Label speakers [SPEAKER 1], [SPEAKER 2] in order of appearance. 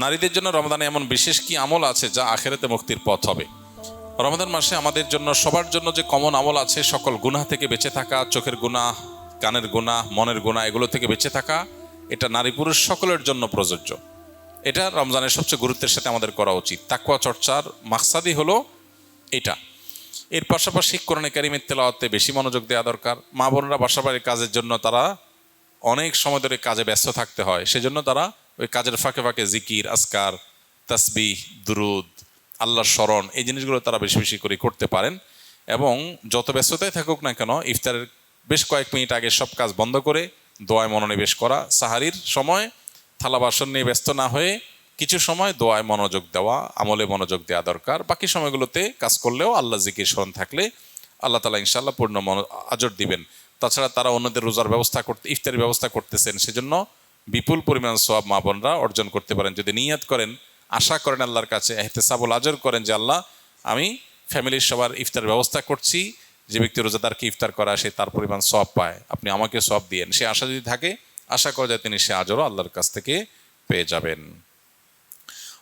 [SPEAKER 1] নারীদের জন্য রমাদানে এমন বিশেষ কি আমল আছে যা আখেরাতে মুক্তির পথ হবে? রমাদান মাসে আমাদের জন্য সবার জন্য যে কমন আমল আছে, সকল গুনাহ থেকে বেঁচে থাকা, চোখের গুনাহ, কানের গুনাহ, মনের গুনাহ, এগুলো থেকে বেঁচে থাকা, এটা নারী পুরুষ সকলের জন্য প্রযোজ্য। এটা রমজানের সবচেয়ে গুরুত্বের সাথে আমাদের করা উচিত। তাকওয়া চর্চার মাকসাদই হলো এটা। এর পাশাপাশি কোরআনে কারিমের তেলাওয়াতে বেশি মনোযোগ দেওয়া দরকার। মা বোনরা বাসাবাড়ির কাজের জন্য তারা অনেক সময় ধরে কাজে ব্যস্ত থাকতে হয়, সেজন্য তারা ওই কাজের ফাঁকে ফাঁকে জিকির, আজকার, তাসবিহ, দুরুদ, আল্লাহর স্মরণ, এই জিনিসগুলো তারা বেশি বেশি করে করতে পারেন। এবং যত ব্যস্ততায় থাকুক না কেন, ইফতারের বেশ কয়েক মিনিট আগে সব কাজ বন্ধ করে দোয়ায় মনোনিবেশ করা, সাহারির সময় থালা বাসন নিয়ে ব্যস্ত না হয়ে কিছু সময় দোয়ায় মনোযোগ দেওয়া, আমলে মনোযোগ দেওয়া দরকার। বাকি সময়গুলোতে কাজ করলেও আল্লাহ জিকির স্মরণ থাকলে আল্লাহ তাআলা ইনশাআল্লাহ পূর্ণ আজর দিবেন। তাছাড়া তারা অন্যদের রোজার ব্যবস্থা করতে, ইফতারের ব্যবস্থা করতেছেন, সেজন্য বিপুল পরিমাণ সওয়াব মা বোনরা অর্জন করতে পারেন যদি নিয়ত করেন, আশা করেন আল্লাহর কাছে, ইহতিসাবুল আজর করেন যে আল্লাহ, আমি ফ্যামিলির সবার ইফতার ব্যবস্থা করছি, যে ব্যক্তি রোজাদারকে ইফতার করা সে তার পরিমাণ সওয়াব পায়, আপনি আমাকে সওয়াব দিয়েন, সে আশা যদি থাকে, আশা করা যায় তিনি সে আজরও আল্লাহর কাছ থেকে পেয়ে যাবেন।